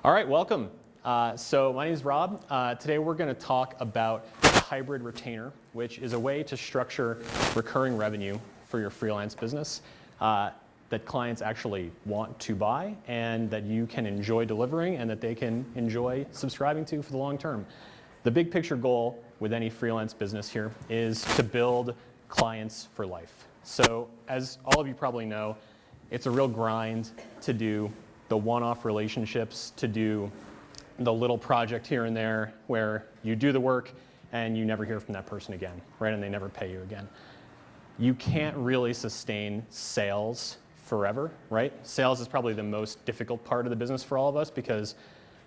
All right, welcome. So my name is Rob. Today we're going to talk about a hybrid retainer, which is a way to structure recurring revenue for your freelance business that clients actually want to buy and that you can enjoy delivering and that they can enjoy subscribing to for the long term. The big picture goal with any freelance business here is to build clients for life. So as all of you probably know, it's a real grind to do the one-off relationships, to do the little project here and there where you do the work and you never hear from that person again, right? And they never pay you again. You can't really sustain sales forever, right? Sales is probably the most difficult part of the business for all of us because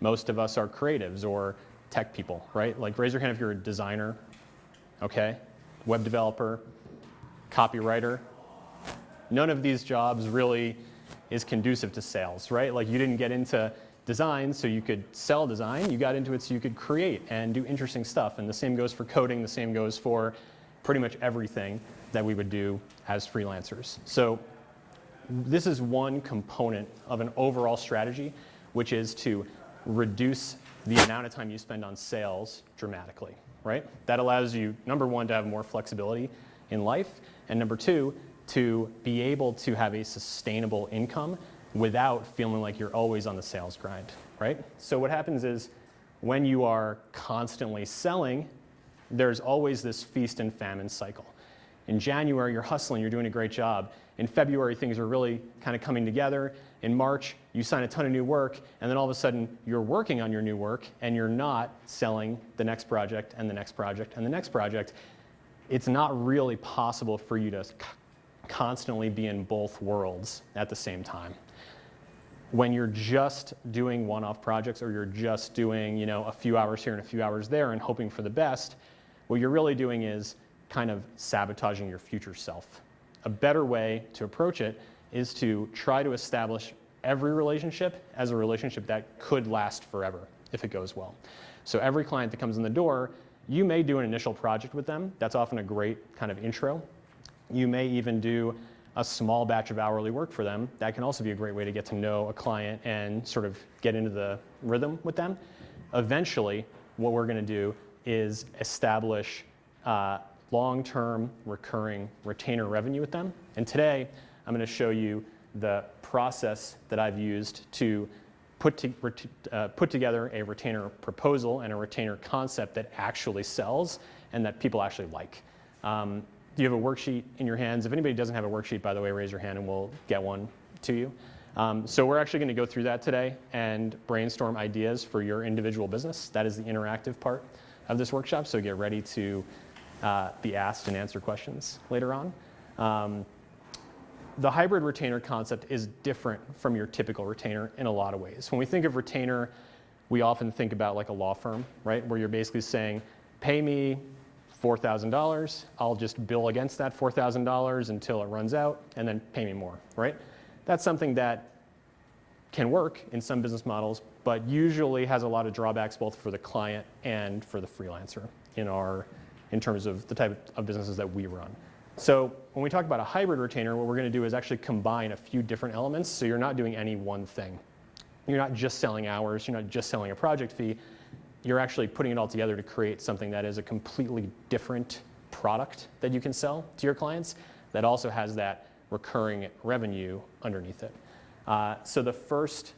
most of us are creatives or tech people, right? Like raise your hand if you're a designer, okay? Web developer, copywriter. None of these jobs really is conducive to sales, right? Like you didn't get into design so you could sell design, you got into it so you could create and do interesting stuff. And the same goes for coding, the same goes for pretty much everything that we would do as freelancers. So this is one component of an overall strategy, which is to reduce the amount of time you spend on sales dramatically, right? That allows you, number one, to have more flexibility in life, and number two, to be able to have a sustainable income without feeling like you're always on the sales grind, right? So what happens is when you are constantly selling, there's always this feast and famine cycle. In January, you're hustling, you're doing a great job. In February, things are really kind of coming together. In March, you sign a ton of new work, and then all of a sudden, you're working on your new work, and you're not selling the next project, and the next project, and the next project. It's not really possible for you to constantly be in both worlds at the same time. When you're just doing one-off projects or you're just doing, a few hours here and a few hours there and hoping for the best, what you're really doing is kind of sabotaging your future self. A better way to approach it is to try to establish every relationship as a relationship that could last forever if it goes well. So every client that comes in the door, you may do an initial project with them. That's often a great kind of intro. You may even do a small batch of hourly work for them. That can also be a great way to get to know a client and sort of get into the rhythm with them. Eventually, what we're going to do is establish long-term recurring retainer revenue with them. And today, I'm going to show you the process that I've used to put together a retainer proposal and a retainer concept that actually sells and that people actually like. You have a worksheet in your hands. If anybody doesn't have a worksheet, by the way, raise your hand and we'll get one to you. So we're actually going to go through that today and brainstorm ideas for your individual business. That is the interactive part of this workshop, so get ready to be asked and answer questions later on. The hybrid retainer concept is different from your typical retainer in a lot of ways. When we think of retainer, we often think about like a law firm, right? Where you're basically saying, pay me $4,000, I'll just bill against that $4,000 until it runs out, and then pay me more, right? That's something that can work in some business models, but usually has a lot of drawbacks both for the client and for the freelancer in terms of the type of businesses that we run. So when we talk about a hybrid retainer, what we're going to do is actually combine a few different elements, so you're not doing any one thing. You're not just selling hours, you're not just selling a project fee, you're actually putting it all together to create something that is a completely different product that you can sell to your clients that also has that recurring revenue underneath it. So the first,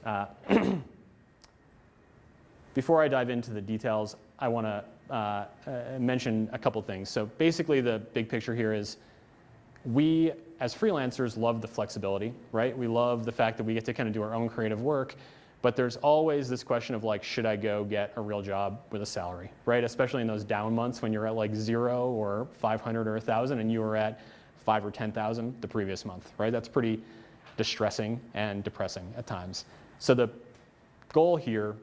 before I dive into the details, I want to mention a couple things. So basically the big picture here is we as freelancers love the flexibility, right? We love the fact that we get to kind of do our own creative work. But there's always this question of like, should I go get a real job with a salary, right? Especially in those down months when you're at like 0 or 500 or 1,000 and you were at 5 or 10,000 the previous month, right? That's pretty distressing and depressing at times. So the goal here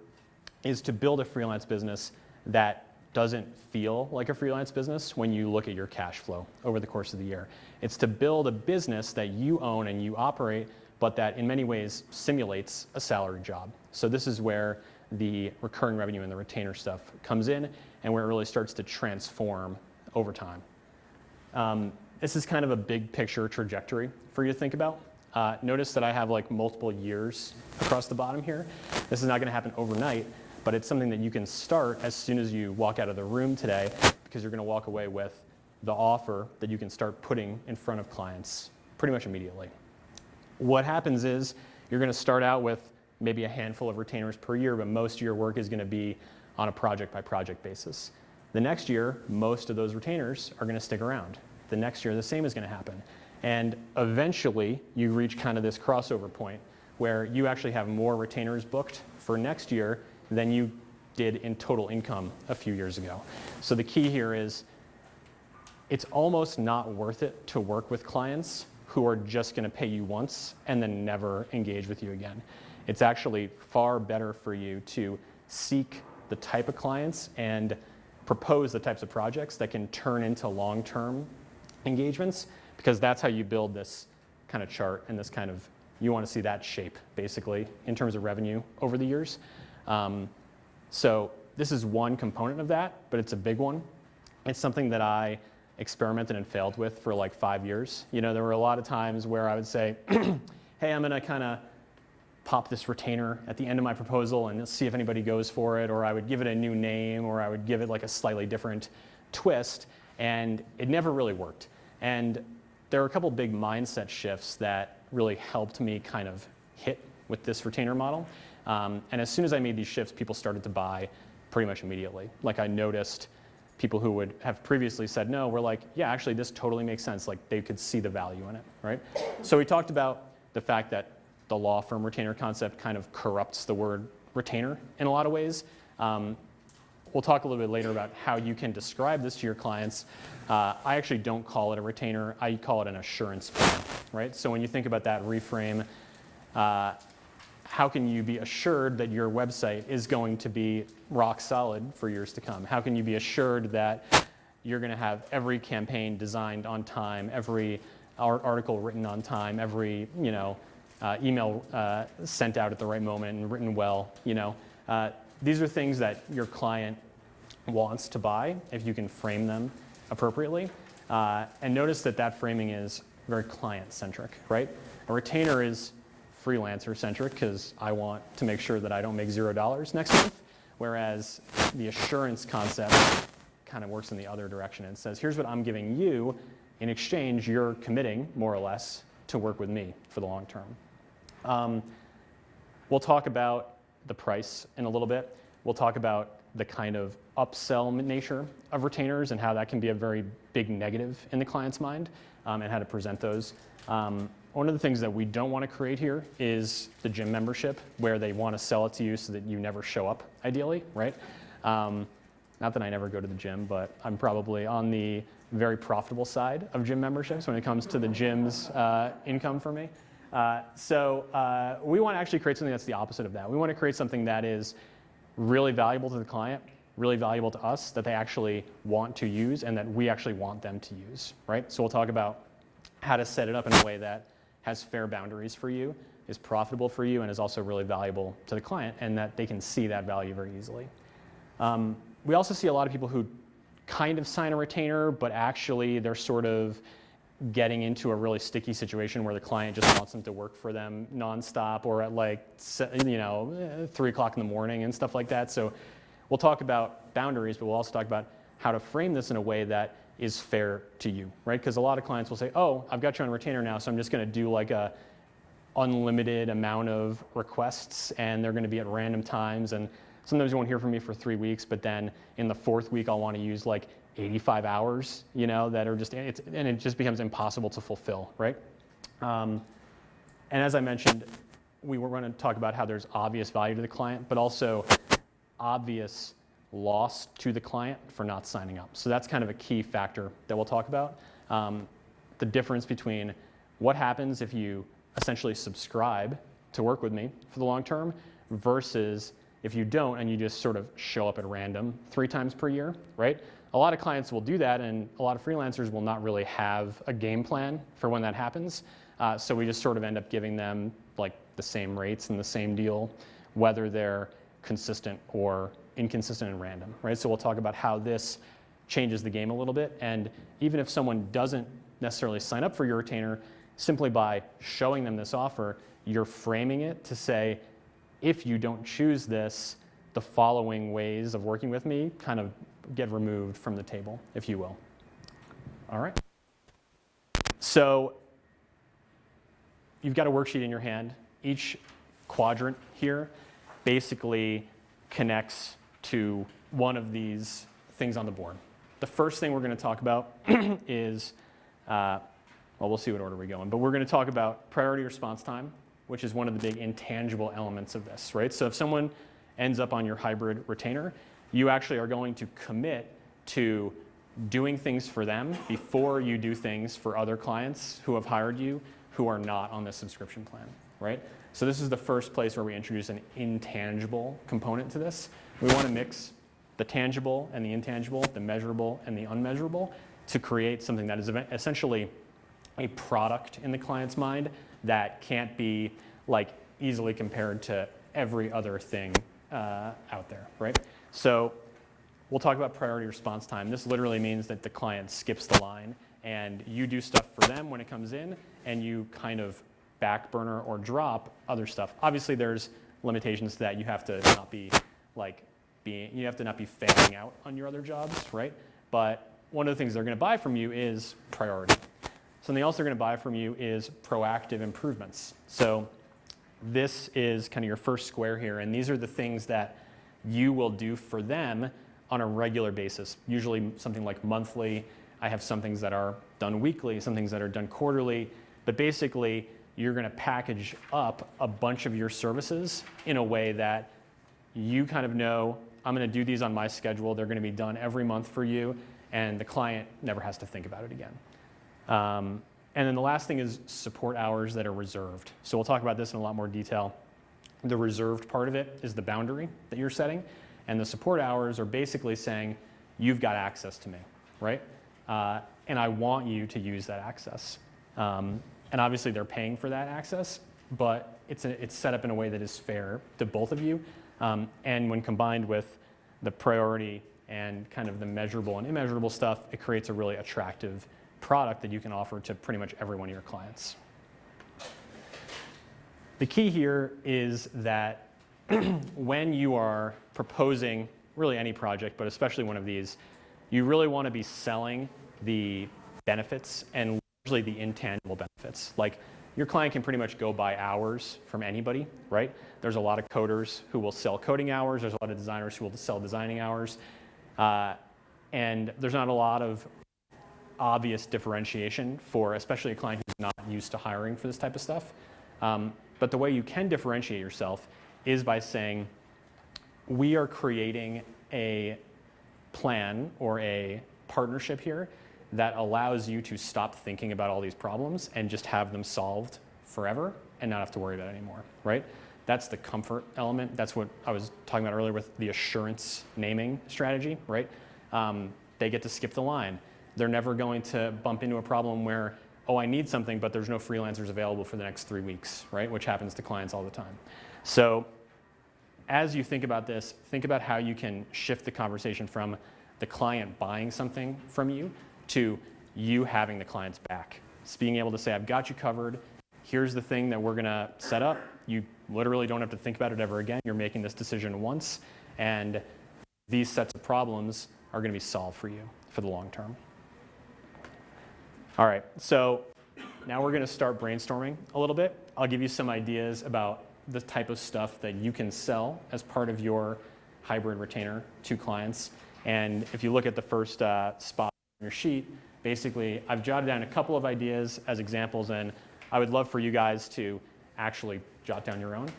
is to build a freelance business that doesn't feel like a freelance business when you look at your cash flow over the course of the year. It's to build a business that you own and you operate, but that in many ways simulates a salary job. So this is where the recurring revenue and the retainer stuff comes in and where it really starts to transform over time. This is kind of a big picture trajectory for you to think about. Notice that I have like multiple years across the bottom here. This is not going to happen overnight, but it's something that you can start as soon as you walk out of the room today, because you're going to walk away with the offer that you can start putting in front of clients pretty much immediately. What happens is you're going to start out with maybe a handful of retainers per year, but most of your work is going to be on a project by project basis. The next year, most of those retainers are going to stick around. The next year, the same is going to happen. And eventually, you reach kind of this crossover point where you actually have more retainers booked for next year than you did in total income a few years ago. So the key here is it's almost not worth it to work with clients who are just going to pay you once and then never engage with you again. It's actually far better for you to seek the type of clients and propose the types of projects that can turn into long-term engagements, because that's how you build this kind of chart and this kind of, you want to see that shape basically in terms of revenue over the years. So this is one component of that, but it's a big one. It's something that I experimented and failed with for like 5 years. You know, there were a lot of times where I would say, hey, I'm going to kind of pop this retainer at the end of my proposal and see if anybody goes for it, or I would give it a new name, or I would give it like a slightly different twist, and it never really worked. And there were a couple big mindset shifts that really helped me kind of hit with this retainer model. And as soon as I made these shifts, people started to buy pretty much immediately. Like I noticed people who would have previously said no were like, yeah, actually this totally makes sense. Like they could see the value in it, right? So we talked about the fact that the law firm retainer concept kind of corrupts the word retainer in a lot of ways. We'll talk a little bit later about how you can describe this to your clients. I actually don't call it a retainer. I call it an assurance plan, right? So when you think about that reframe, how can you be assured that your website is going to be rock solid for years to come? How can you be assured that you're going to have every campaign designed on time, every article written on time, every email sent out at the right moment and written well? These are things that your client wants to buy if you can frame them appropriately. And notice that that framing is very client-centric, right? A retainer is freelancer-centric because I want to make sure that I don't make $0 next month, whereas the assurance concept kind of works in the other direction and says, here's what I'm giving you. In exchange, you're committing, more or less, to work with me for the long term. We'll talk about the price in a little bit. We'll talk about the kind of upsell nature of retainers and how that can be a very big negative in the client's mind, and how to present those. One of the things that we don't want to create here is the gym membership where they want to sell it to you so that you never show up, ideally, right? Not that I never go to the gym, but I'm probably on the very profitable side of gym memberships when it comes to the gym's income for me. So we want to actually create something that's the opposite of that. We want to create something that is really valuable to the client, really valuable to us, that they actually want to use and that we actually want them to use, right? So we'll talk about how to set it up in a way that has fair boundaries for you, is profitable for you, and is also really valuable to the client, and that they can see that value very easily. We also see a lot of people who kind of sign a retainer, but actually they're sort of getting into a really sticky situation where the client just wants them to work for them nonstop or at like 3 o'clock in the morning and stuff like that. So we'll talk about boundaries, but we'll also talk about how to frame this in a way that is fair to you, right? Because a lot of clients will say, oh, I've got you on retainer now, so I'm just going to do like a unlimited amount of requests, and they're going to be at random times, and sometimes you won't hear from me for 3 weeks, but then in the 4th week I'll want to use like 85 hours, that are just, and it just becomes impossible to fulfill, right? And as I mentioned, we were going to talk about how there's obvious value to the client, but also obvious loss to the client for not signing up. So that's kind of a key factor that we'll talk about. The difference between what happens if you essentially subscribe to work with me for the long term versus if you don't and you just sort of show up at random 3 times per year, right? A lot of clients will do that, and a lot of freelancers will not really have a game plan for when that happens. So we just sort of end up giving them like the same rates and the same deal, whether they're consistent or inconsistent and random, right? So we'll talk about how this changes the game a little bit. And even if someone doesn't necessarily sign up for your retainer, simply by showing them this offer, you're framing it to say, if you don't choose this, the following ways of working with me kind of get removed from the table, if you will. All right. So you've got a worksheet in your hand. Each quadrant here basically connects to one of these things on the board. The first thing we're going to talk about is, well, we'll see what order we go in, but we're going to talk about priority response time, which is one of the big intangible elements of this, right? So if someone ends up on your hybrid retainer, you actually are going to commit to doing things for them before you do things for other clients who have hired you who are not on this subscription plan, right? So this is the first place where we introduce an intangible component to this. We want to mix the tangible and the intangible, the measurable and the unmeasurable, to create something that is essentially a product in the client's mind that can't be like easily compared to every other thing out there, right? So we'll talk about priority response time. This literally means that the client skips the line and you do stuff for them when it comes in and you kind of back burner or drop other stuff. Obviously there's limitations to that. You have to not be failing out on your other jobs, right? But one of the things they're going to buy from you is priority. Something else they're going to buy from you is proactive improvements. So this is kind of your first square here, and these are the things that you will do for them on a regular basis, usually something like monthly. I have some things that are done weekly, some things that are done quarterly, but basically you're going to package up a bunch of your services in a way that you kind of know, I'm going to do these on my schedule, they're going to be done every month for you, and the client never has to think about it again. And then the last thing is support hours that are reserved. So we'll talk about this in a lot more detail. The reserved part of it is the boundary that you're setting, and the support hours are basically saying, you've got access to me, right? And I want you to use that access. And obviously they're paying for that access, but it's set up in a way that is fair to both of you. And when combined with the priority and kind of the measurable and immeasurable stuff, it creates a really attractive product that you can offer to pretty much every one of your clients. The key here is that when you are proposing really any project, but especially one of these, you really want to be selling the benefits and largely the intangible benefits. Like your client can pretty much go buy hours from anybody, right? There's a lot of coders who will sell coding hours. There's a lot of designers who will sell designing hours. And there's not a lot of obvious differentiation for especially a client who's not used to hiring for this type of stuff. But the way you can differentiate yourself is by saying, we are creating a plan or a partnership here that allows you to stop thinking about all these problems and just have them solved forever and not have to worry about it anymore, right? That's the comfort element. That's what I was talking about earlier with the assurance naming strategy, right? They get to skip the line. They're never going to bump into a problem where, oh, I need something, but there's no freelancers available for the next 3 weeks, right? Which happens to clients all the time. So as you think about this, think about how you can shift the conversation from the client buying something from you to you having the client's back. It's being able to say, I've got you covered. Here's the thing that we're going to set up. You literally don't have to think about it ever again. You're making this decision once, and these sets of problems are going to be solved for you for the long term. All right, so now we're going to start brainstorming a little bit. I'll give you some ideas about the type of stuff that you can sell as part of your hybrid retainer to clients. And if you look at the first spot on your sheet, basically I've jotted down a couple of ideas as examples, and I would love for you guys to actually jot down your own.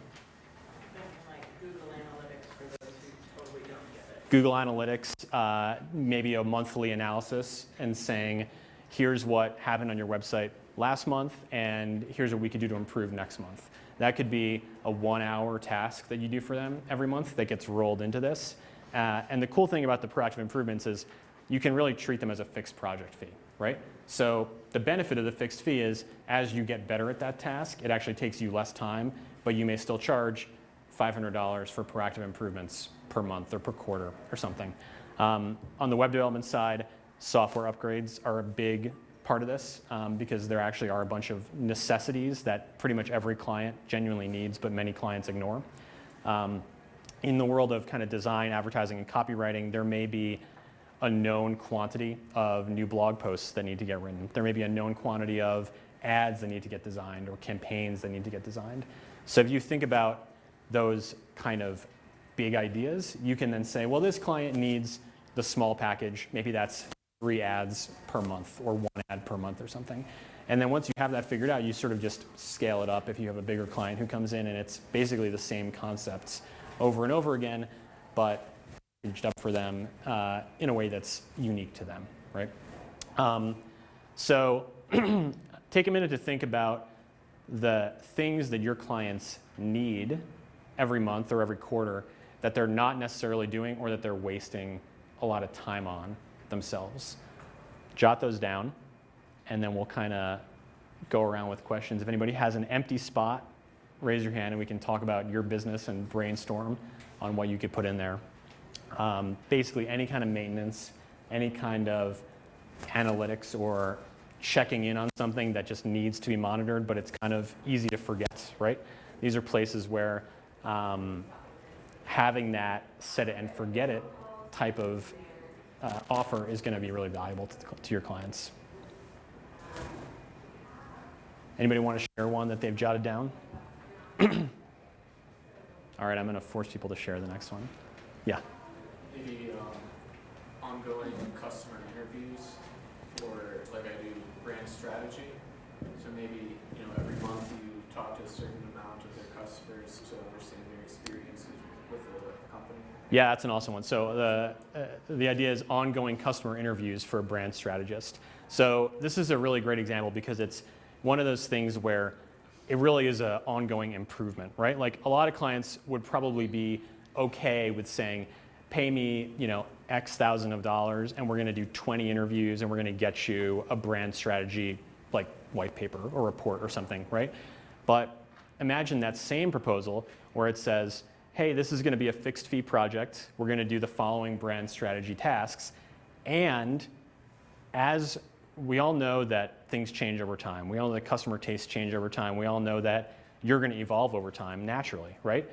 Like Google Analytics for those who totally don't get it. Google Analytics, maybe a monthly analysis and saying, here's what happened on your website last month, and here's what we could do to improve next month. That could be a 1-hour task that you do for them every month that gets rolled into this. And the cool thing about the proactive improvements is you can really treat them as a fixed project fee, right? So the benefit of the fixed fee is as you get better at that task, it actually takes you less time, but you may still charge $500 for proactive improvements per month or per quarter or something. On the web development side, software upgrades are a big part of this because there actually are a bunch of necessities that pretty much every client genuinely needs, but many clients ignore. In the world of kind of design, advertising, and copywriting, there may be a known quantity of new blog posts that need to get written. There may be a known quantity of ads that need to get designed or campaigns that need to get designed. So if you think about those kind of big ideas, you can then say, well, this client needs the small package. Maybe that's 3 ads per month or 1 ad per month or something. And then once you have that figured out, you sort of just scale it up if you have a bigger client who comes in and it's basically the same concepts over and over again, but packaged up for them in a way that's unique to them, right? So take a minute to think about the things that your clients need every month or every quarter that they're not necessarily doing or that they're wasting a lot of time on themselves. Jot those down, and then we'll kind of go around with questions. If anybody has an empty spot, raise your hand and we can talk about your business and brainstorm on what you could put in there. Basically any kind of maintenance, any kind of analytics or checking in on something that just needs to be monitored, but it's kind of easy to forget, right? These are places where having that set it and forget it type of offer is going to be really valuable to your clients. Anybody want to share one that they've jotted down? All right, I'm going to force people to share the next one. Yeah. Maybe ongoing customer interviews for, like I do brand strategy. So maybe, every month you talk to a certain amount of their customers to understand their experiences with the company. Yeah, that's an awesome one. So the idea is ongoing customer interviews for a brand strategist. So this is a really great example because it's one of those things where it really is an ongoing improvement, right? Like a lot of clients would probably be okay with saying, pay me, X thousand of dollars, and we're going to do 20 interviews, and we're going to get you a brand strategy, like white paper or report or something, right? But imagine that same proposal where it says, hey, this is going to be a fixed fee project. We're going to do the following brand strategy tasks. And as we all know that things change over time. We all know that customer tastes change over time. We all know that you're going to evolve over time naturally, right?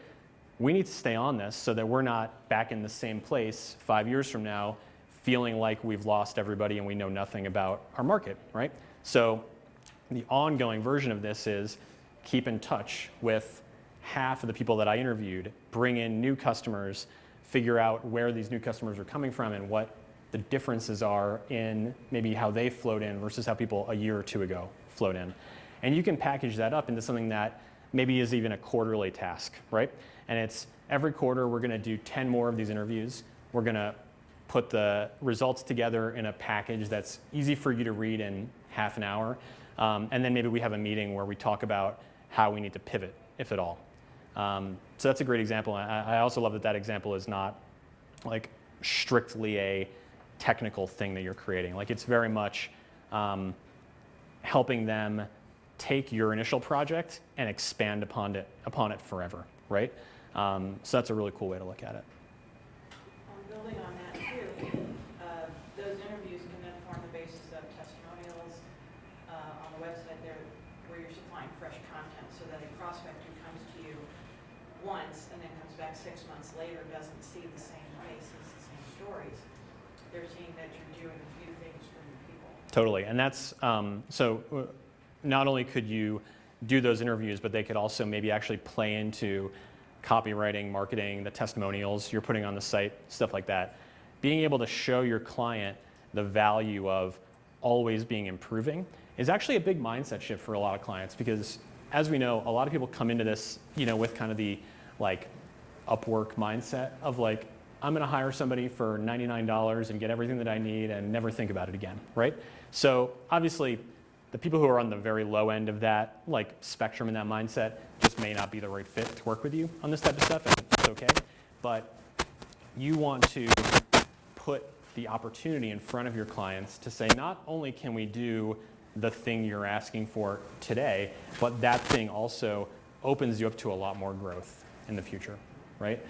We need to stay on this so that we're not back in the same place 5 years from now feeling like we've lost everybody and we know nothing about our market, right? So the ongoing version of this is keep in touch with half of the people that I interviewed, bring in new customers, figure out where these new customers are coming from and what the differences are in maybe how they flowed in versus how people a year or two ago flowed in. And you can package that up into something that maybe is even a quarterly task, right? And it's every quarter we're going to do 10 more of these interviews. We're going to put the results together in a package that's easy for you to read in half an hour. And then maybe we have a meeting where we talk about how we need to pivot, if at all. So that's a great example. I also love that that example is not like strictly a technical thing that you're creating. Like it's very much helping them take your initial project and expand upon it forever, right? So that's a really cool way to look at it. Building on that too, those interviews can then form the basis of testimonials on the website there where you're supplying fresh content so that a prospect who comes to you once and then comes back 6 months later doesn't see the same faces, the same stories. They're seeing that you're doing new things for new people. Totally, and that's, so not only could you do those interviews, but they could also maybe actually play into copywriting, marketing, the testimonials you're putting on the site, stuff like that. Being able to show your client the value of always being improving is actually a big mindset shift for a lot of clients because as we know, a lot of people come into this, with kind of the like Upwork mindset of like, I'm going to hire somebody for $99 and get everything that I need and never think about it again, right? So obviously, the people who are on the very low end of that like spectrum and that mindset just may not be the right fit to work with you on this type of stuff, and it's okay. But you want to put the opportunity in front of your clients to say, not only can we do the thing you're asking for today, but that thing also opens you up to a lot more growth in the future, right?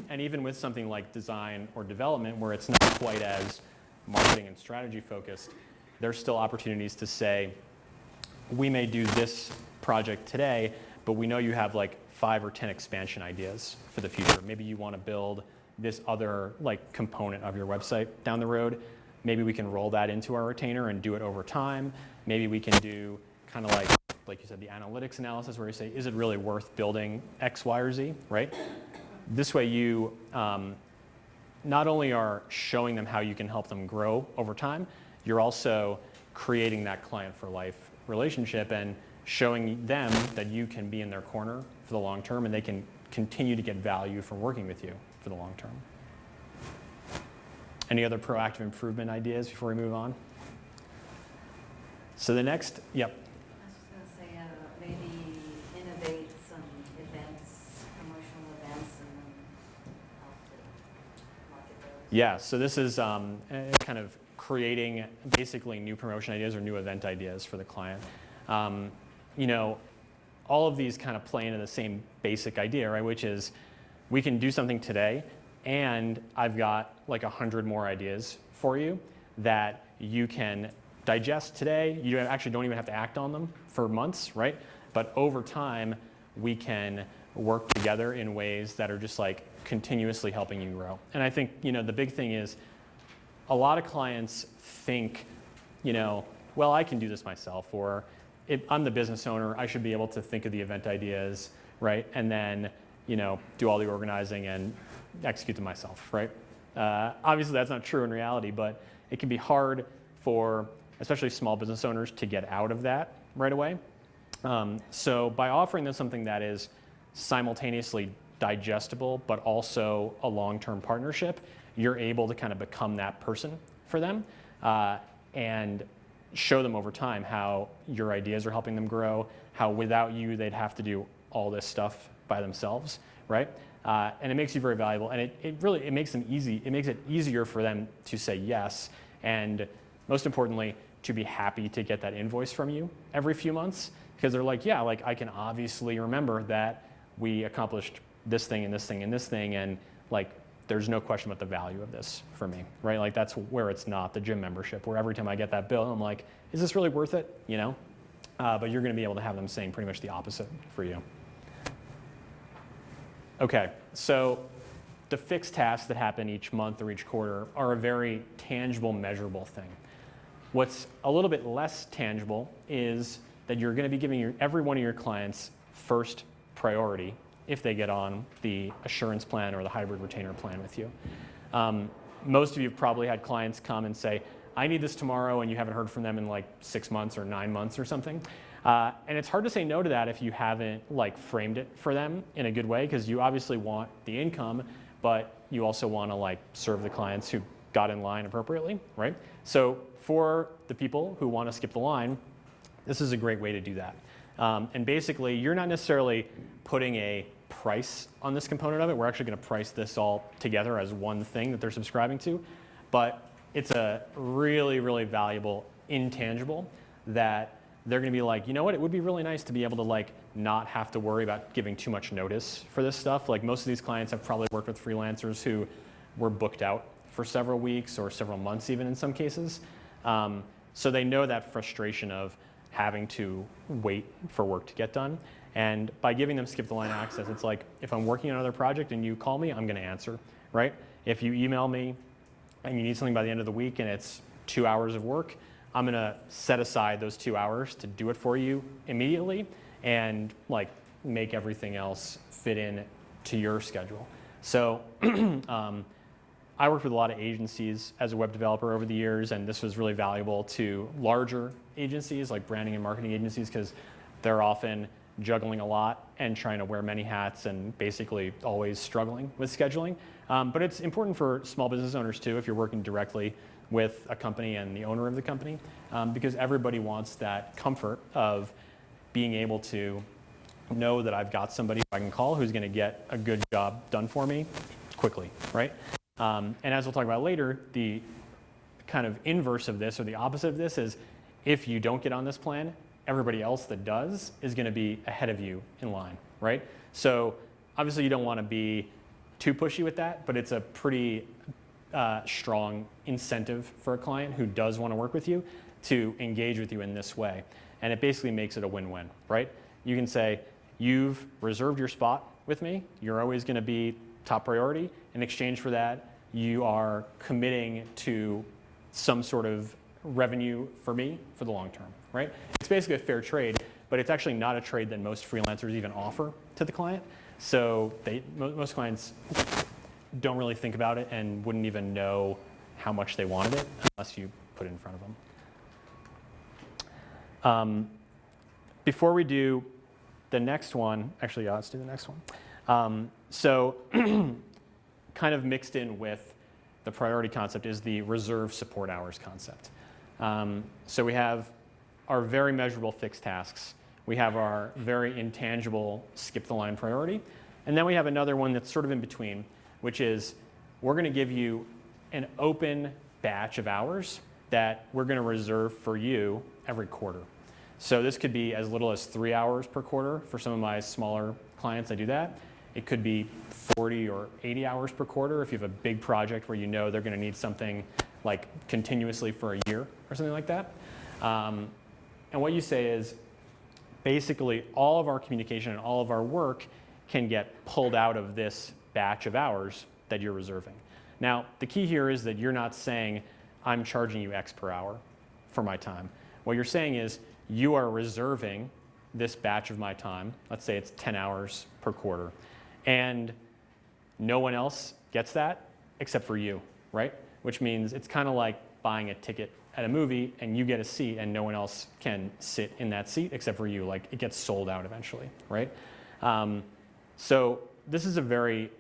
And even with something like design or development where it's not quite as marketing and strategy focused, there's still opportunities to say, we may do this project today, but we know you have like 5 or 10 expansion ideas for the future. Maybe you want to build this other like component of your website down the road. Maybe we can roll that into our retainer and do it over time. Maybe we can do kind of like you said, the analytics analysis where you say, is it really worth building X, Y, or Z, right? This way you not only are showing them how you can help them grow over time, you're also creating that client for life relationship and showing them that you can be in their corner for the long term and they can continue to get value from working with you for the long term. Any other proactive improvement ideas before we move on? So the next, yep. I was just going to say, maybe innovate some events, promotional events, and help to market those. Yeah, so this is kind of creating basically new promotion ideas or new event ideas for the client. You know, all of these kind of play into the same basic idea, right? Which is we can do something today and I've got like 100 more ideas for you that you can digest today. You actually don't even have to act on them for months, right? But over time, we can work together in ways that are just like continuously helping you grow. And I think, you know, the big thing is a lot of clients think, you know, well, I can do this myself, or I'm the business owner, I should be able to think of the event ideas, right? And then, you know, do all the organizing and execute them myself, right? Obviously, that's not true in reality, but it can be hard for especially small business owners to get out of that right away. So by offering them something that is simultaneously digestible, but also a long-term partnership, you're able to kind of become that person for them and show them over time how your ideas are helping them grow, how without you, they'd have to do all this stuff by themselves, right? And it makes you very valuable, and it makes them easy. It makes it easier for them to say yes, and most importantly, to be happy to get that invoice from you every few months, because they're like, yeah, like I can obviously remember that we accomplished this thing and this thing and this thing, and like there's no question about the value of this for me, right? Like that's where it's not the gym membership, where every time I get that bill, I'm like, is this really worth it? You know? But you're going to be able to have them saying pretty much the opposite for you. Okay, so the fixed tasks that happen each month or each quarter are a very tangible, measurable thing. What's a little bit less tangible is that you're going to be giving every one of your clients first priority if they get on the assurance plan or the hybrid retainer plan with you. Most of you have probably had clients come and say, I need this tomorrow, and you haven't heard from them in like 6 months or 9 months or something. And it's hard to say no to that if you haven't like framed it for them in a good way, because you obviously want the income, but you also want to like serve the clients who got in line appropriately, right? So for the people who want to skip the line, this is a great way to do that. And basically, you're not necessarily putting a price on this component of it. We're actually going to price this all together as one thing that they're subscribing to. But it's a really, really valuable intangible that they're going to be like, you know what, it would be really nice to be able to like not have to worry about giving too much notice for this stuff. Like most of these clients have probably worked with freelancers who were booked out for several weeks or several months even in some cases. So they know that frustration of having to wait for work to get done. And by giving them skip the line access, it's like, if I'm working on another project and you call me, I'm going to answer, right? If you email me and you need something by the end of the week and it's 2 hours of work, I'm going to set aside those 2 hours to do it for you immediately and like make everything else fit in to your schedule. So I worked with a lot of agencies as a web developer over the years, and this was really valuable to larger agencies like branding and marketing agencies, because they're often juggling a lot and trying to wear many hats and basically always struggling with scheduling. But it's important for small business owners too, if you're working directly with a company and the owner of the company, because everybody wants that comfort of being able to know that I've got somebody I can call who's going to get a good job done for me quickly, right? And as we'll talk about later, the kind of inverse of this or the opposite of this is if you don't get on this plan, everybody else that does is going to be ahead of you in line, right? So obviously you don't want to be too pushy with that, but it's a pretty strong incentive for a client who does want to work with you to engage with you in this way. And it basically makes it a win-win, right? You can say, you've reserved your spot with me. You're always going to be top priority. In exchange for that, you are committing to some sort of revenue for me for the long term, right? It's basically a fair trade, but it's actually not a trade that most freelancers even offer to the client. So most clients don't really think about it and wouldn't even know how much they wanted it unless you put it in front of them. Before we do the next one, actually, yeah, let's do the next one. So kind of mixed in with the priority concept is the reserve support hours concept. So we have our very measurable fixed tasks. We have our very intangible skip the line priority. And then we have another one that's sort of in between, which is we're going to give you an open batch of hours that we're going to reserve for you every quarter. So this could be as little as 3 hours per quarter. For some of my smaller clients, I do that. It could be 40 or 80 hours per quarter if you have a big project where you know they're going to need something like continuously for a year or something like that. And what you say is basically all of our communication and all of our work can get pulled out of this batch of hours that you're reserving. Now, the key here is that you're not saying, I'm charging you X per hour for my time. What you're saying is you are reserving this batch of my time. Let's say it's 10 hours per quarter. And no one else gets that except for you, right? Which means it's kind of like buying a ticket at a movie and you get a seat and no one else can sit in that seat except for you. Like it gets sold out eventually, right? So this is a very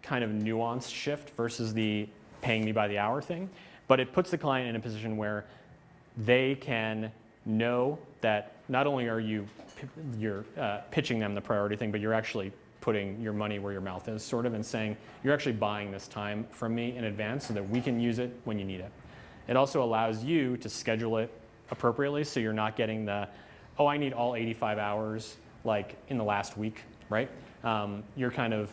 kind of nuanced shift versus the paying me by the hour thing, but it puts the client in a position where they can know that not only are you're pitching them the priority thing, but you're actually putting your money where your mouth is, sort of, and saying, you're actually buying this time from me in advance so that we can use it when you need it. It also allows you to schedule it appropriately so you're not getting the, oh, I need all 85 hours like in the last week, right? You're kind of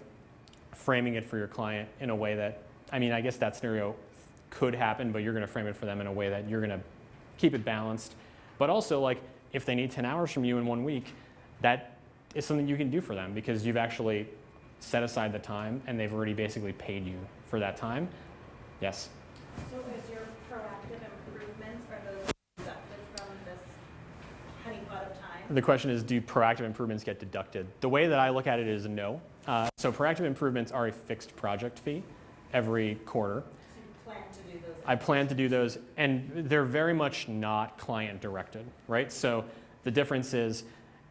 framing it for your client in a way that, I mean, I guess that scenario could happen, but you're going to frame it for them in a way that you're going to keep it balanced. But also, like, if they need 10 hours from you in 1 week, that is something you can do for them because you've actually set aside the time and they've already basically paid you for that time. Yes? So is your proactive improvements, are those deducted from this honeypot of time? The question is, do proactive improvements get deducted? The way that I look at it is no. So proactive improvements are a fixed project fee every quarter. So you plan to do those? I plan to do those, and they're very much not client directed, right? So the difference is,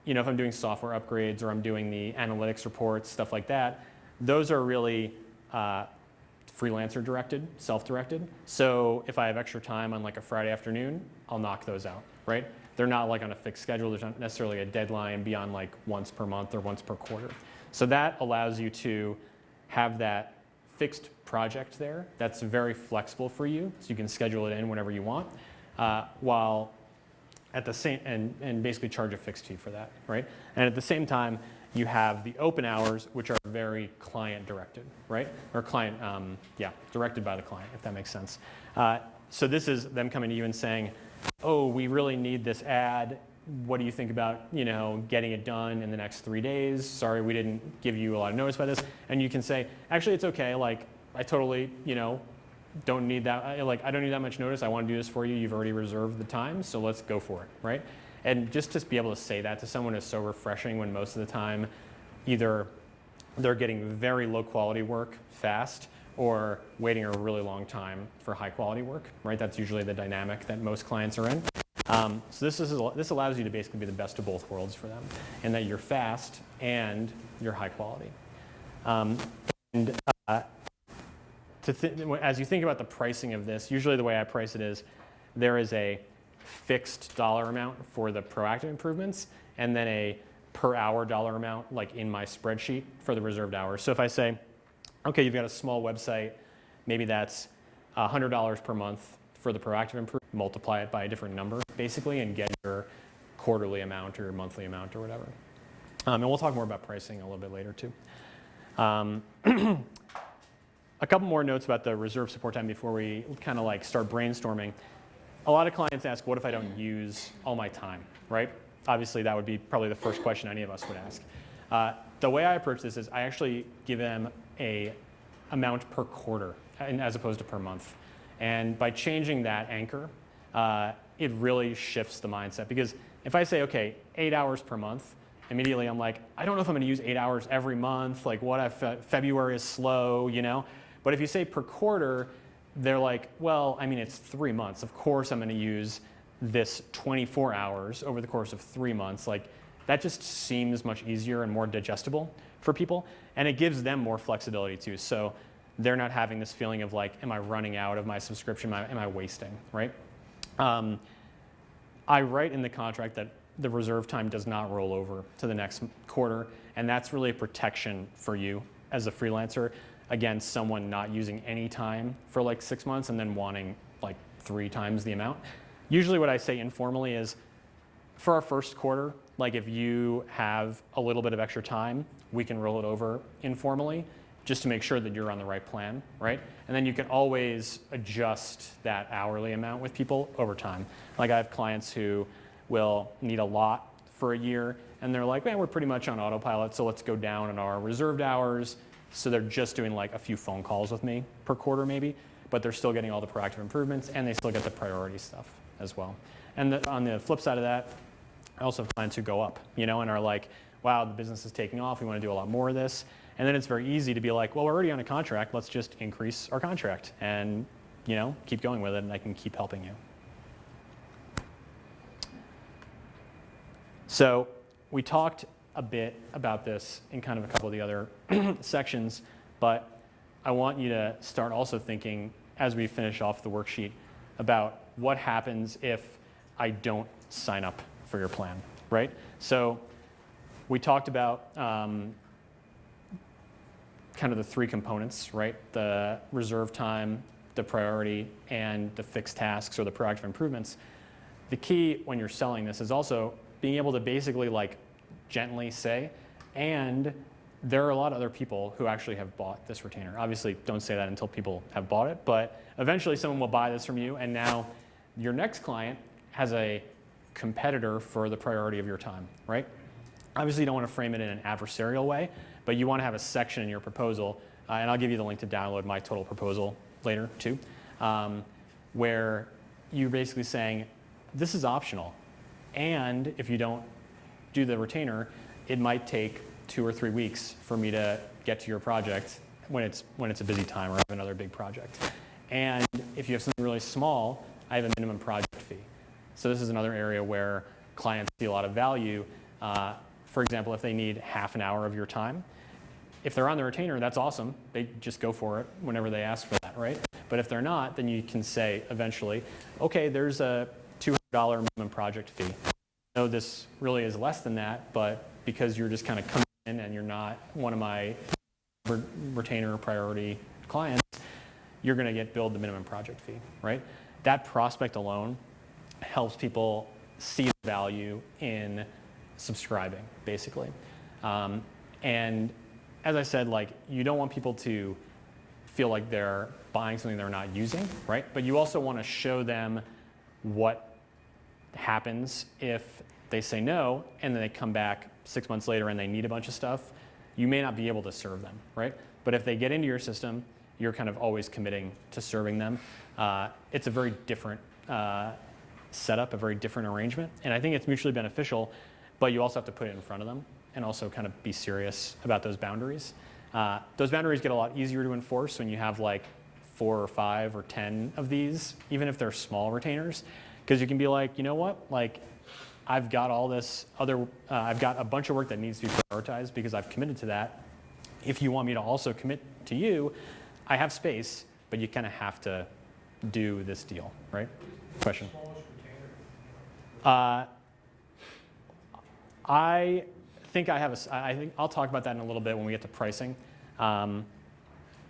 you know, if I'm doing software upgrades or I'm doing the analytics reports, stuff like that, those are really freelancer directed, self-directed. So if I have extra time on like a Friday afternoon, I'll knock those out, right? They're not like on a fixed schedule. There's not necessarily a deadline beyond like once per month or once per quarter. So that allows you to have that fixed project there that's very flexible for you. So you can schedule it in whenever you want, while at the same, and basically charge a fixed fee for that, right? And at the same time, you have the open hours, which are very client directed, right? Or client, directed by the client, if that makes sense. So this is them coming to you and saying, oh, we really need this ad. What do you think about, you know, getting it done in the next 3 days? Sorry, we didn't give you a lot of notice about this. And you can say, actually, it's okay. Like, I totally, you know, don't need that. I don't need that much notice. I want to do this for you. You've already reserved the time, so let's go for it, right? And just to be able to say that to someone is so refreshing when most of the time either they're getting very low quality work fast or waiting a really long time for high quality work, right? That's usually the dynamic that most clients are in. So this allows you to basically be the best of both worlds for them, in that you're fast and you're high quality. As you think about the pricing of this, usually the way I price it is there is a fixed dollar amount for the proactive improvements and then a per hour dollar amount like in my spreadsheet for the reserved hours. So if I say, okay, you've got a small website, maybe that's $100 per month for the proactive improvement, multiply it by a different number basically and get your quarterly amount or your monthly amount or whatever. And we'll talk more about pricing a little bit later too. A couple more notes about the reserve support time before we kind of like start brainstorming. a lot of clients ask, what if I don't use all my time, right? Obviously, that would be probably the first question any of us would ask. The way I approach this is I actually give them a amount per quarter as opposed to per month. And by changing that anchor, it really shifts the mindset. Because if I say, okay, 8 hours per month, immediately I'm like, I don't know if I'm going to use 8 hours every month. Like, what if February is slow, you know? But if you say per quarter, they're like, well, I mean, it's 3 months. Of course, I'm going to use this 24 hours over the course of 3 months. Like, that just seems much easier and more digestible for people. And it gives them more flexibility too. So they're not having this feeling of like, am I running out of my subscription? Am I wasting, right? I write in the contract that the reserve time does not roll over to the next quarter. And that's really a protection for you as a freelancer against someone not using any time for like 6 months and then wanting like 3 times the amount. Usually what I say informally is, for our first quarter, like if you have a little bit of extra time, we can roll it over informally just to make sure that you're on the right plan, right? And then you can always adjust that hourly amount with people over time. Like I have clients who will need a lot for a year and they're like, man, we're pretty much on autopilot, so let's go down on our reserved hours. So they're just doing like a few phone calls with me per quarter maybe, but they're still getting all the proactive improvements and they still get the priority stuff as well. And on the flip side of that, I also have clients who go up, you know, and are like, wow, the business is taking off. We want to do a lot more of this. And then it's very easy to be like, well, we're already on a contract. Let's just increase our contract and, you know, keep going with it and I can keep helping you. So we talked a bit about this in kind of a couple of the other sections, but I want you to start also thinking as we finish off the worksheet about what happens if I don't sign up for your plan, right? So we talked about kind of the 3 components, right? The reserve time, the priority, and the fixed tasks or the proactive improvements. The key when you're selling this is also being able to basically like gently say, and there are a lot of other people who actually have bought this retainer. Obviously, don't say that until people have bought it, but eventually someone will buy this from you, and now your next client has a competitor for the priority of your time, right? Obviously, you don't want to frame it in an adversarial way, but you want to have a section in your proposal, and I'll give you the link to download my total proposal later too, where you're basically saying, this is optional, and if you don't do the retainer, it might take 2 or 3 weeks for me to get to your project when it's a busy time or I have another big project. And if you have something really small, I have a minimum project fee. So this is another area where clients see a lot of value. For example, if they need half an hour of your time, if they're on the retainer, that's awesome. They just go for it whenever they ask for that, right? But if they're not, then you can say eventually, okay, there's a $200 minimum project fee. I know this really is less than that, but because you're just kind of coming in and you're not one of my retainer priority clients, you're going to get billed the minimum project fee, right? That prospect alone helps people see the value in subscribing, basically. And as I said, like, you don't want people to feel like they're buying something they're not using, right? But you also want to show them what happens if they say no and then they come back 6 months later and they need a bunch of stuff. You may not be able to serve them, right? But if they get into your system, you're kind of always committing to serving them. It's a very different setup, a very different arrangement. And I think it's mutually beneficial, but you also have to put it in front of them and also kind of be serious about those boundaries. Those boundaries get a lot easier to enforce when you have like 4 or 5 or 10 of these, even if they're small retainers, because you can be like, you know what, like, I've got all this other, I've got a bunch of work that needs to be prioritized because I've committed to that. If you want me to also commit to you, I have space, but you kind of have to do this deal, right? Question. I think I have I think I'll talk about that in a little bit when we get to pricing. But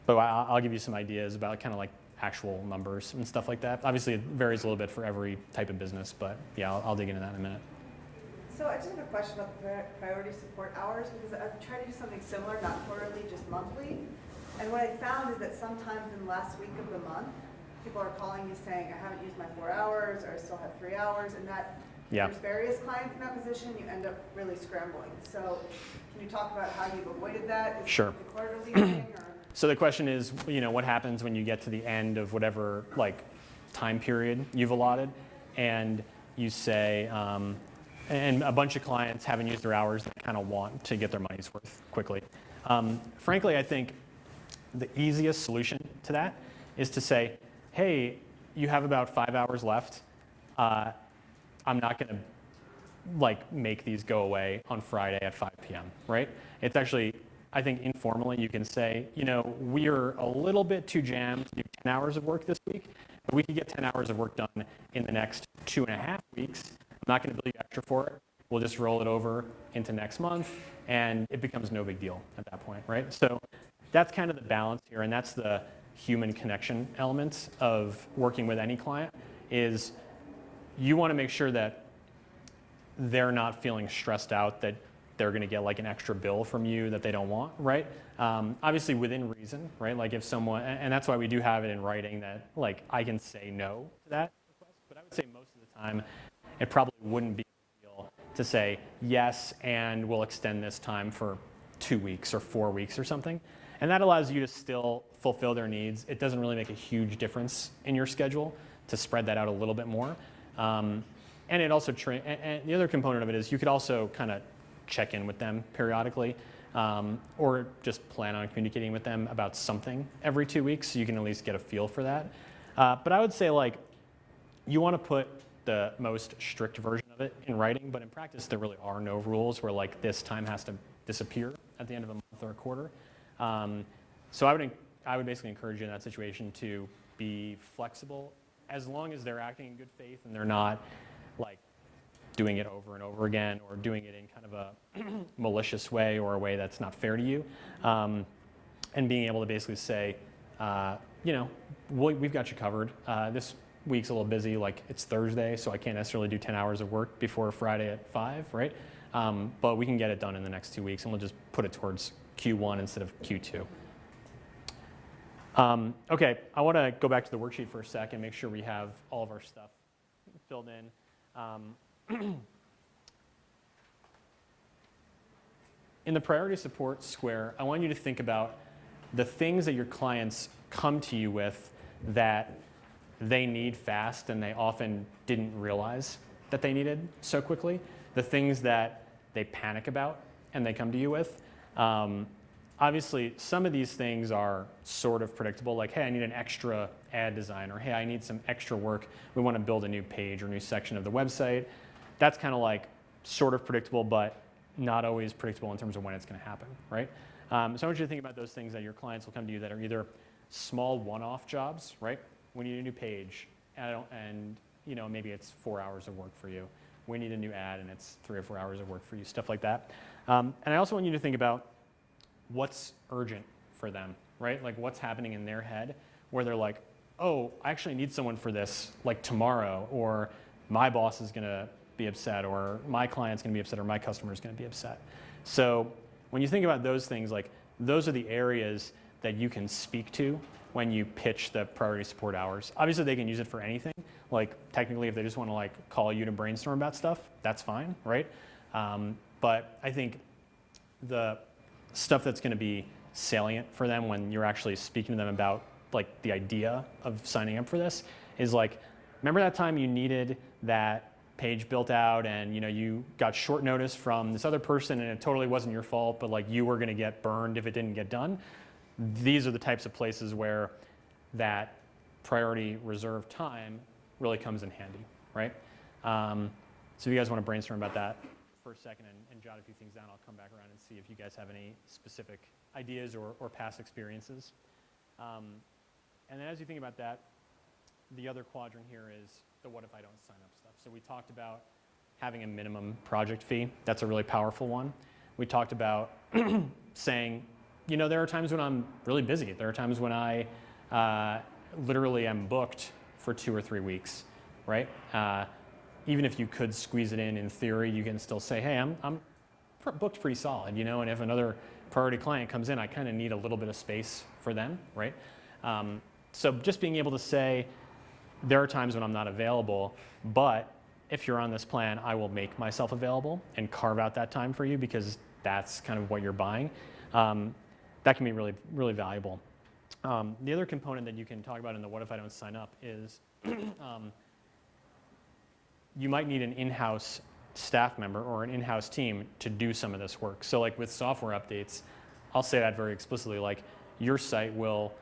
I'll give you some ideas about kind of like actual numbers and stuff like that. Obviously, it varies a little bit for every type of business, but yeah, I'll dig into that in a minute. So I just have a question about the priority support hours, because I'm trying to do something similar, not quarterly, just monthly. And what I found is that sometimes in the last week of the month, people are calling you saying, I haven't used my 4 hours, or I still have 3 hours, and that, Yeah. there's various clients in that position, you end up really scrambling. So can you talk about how you've avoided that? Is Sure. it the quarterly thing, or? So the question is, what happens when you get to the end of whatever time period you've allotted, and you say, and a bunch of clients haven't used their hours, they kind of want to get their money's worth quickly. Frankly, I think the easiest solution to that is to say, hey, you have about 5 hours left. I'm not going to make these go away on Friday at 5 p.m., right? It's actually, I think informally you can say, we are a little bit too jammed to do 10 hours of work this week, but we could get 10 hours of work done in the next 2.5 weeks. I'm not going to bill you extra for it. We'll just roll it over into next month, and it becomes no big deal at that point, right? So that's kind of the balance here, and that's the human connection element of working with any client, is you want to make sure that they're not feeling stressed out that they're going to get an extra bill from you that they don't want, right? Obviously within reason, right? If someone, and that's why we do have it in writing that I can say no to that request, but I would say most of the time it probably wouldn't be a deal to say yes, and we'll extend this time for 2 weeks or 4 weeks or something. And that allows you to still fulfill their needs. It doesn't really make a huge difference in your schedule to spread that out a little bit more. And it also, and the other component of it is you could also kind of check in with them periodically, or just plan on communicating with them about something every 2 weeks so you can at least get a feel for that. But I would say you want to put the most strict version of it in writing, but in practice there really are no rules where this time has to disappear at the end of a month or a quarter. So I would basically encourage you in that situation to be flexible as long as they're acting in good faith and they're not doing it over and over again or doing it in kind of a malicious way or a way that's not fair to you. And being able to basically say, we've got you covered. This week's a little busy, it's Thursday, so I can't necessarily do 10 hours of work before Friday at 5, right? But we can get it done in the next 2 weeks, and we'll just put it towards Q1 instead of Q2. Okay, I want to go back to the worksheet for a second, make sure we have all of our stuff filled in. In the priority support square, I want you to think about the things that your clients come to you with that they need fast and they often didn't realize that they needed so quickly, the things that they panic about and they come to you with. Obviously, some of these things are sort of predictable, hey, I need an extra ad design, or hey, I need some extra work. We want to build a new page or new section of the website. That's kind of sort of predictable, but not always predictable in terms of when it's going to happen, right? So I want you to think about those things that your clients will come to you that are either small one-off jobs, right? We need a new page, and maybe it's 4 hours of work for you. We need a new ad, and it's 3 or 4 hours of work for you, stuff like that. And I also want you to think about what's urgent for them, right? What's happening in their head where they're oh, I actually need someone for this tomorrow, or my boss is going to be upset, or my client's going to be upset, or my customer's going to be upset. So when you think about those things, those are the areas that you can speak to when you pitch the priority support hours. Obviously, they can use it for anything. Technically, if they just want to call you to brainstorm about stuff, that's fine, right? But I think the stuff that's going to be salient for them when you're actually speaking to them about the idea of signing up for this is remember that time you needed that page built out and you got short notice from this other person and it totally wasn't your fault, but you were going to get burned if it didn't get done. These are the types of places where that priority reserve time really comes in handy, right? So if you guys want to brainstorm about that for a second and jot a few things down, I'll come back around and see if you guys have any specific ideas or past experiences. And then as you think about that, the other quadrant here is the what if I don't sign up stuff. So we talked about having a minimum project fee. That's a really powerful one. We talked about saying, there are times when I'm really busy. There are times when I literally am booked for 2 or 3 weeks, right? Even if you could squeeze it in theory, you can still say, hey, I'm booked pretty solid, and if another priority client comes in, I kind of need a little bit of space for them, right? So just being able to say, there are times when I'm not available, but if you're on this plan, I will make myself available and carve out that time for you because that's kind of what you're buying. That can be really, really valuable. The other component that you can talk about in the what if I don't sign up is you might need an in-house staff member or an in-house team to do some of this work. So like with software updates, I'll say that very explicitly, like your site will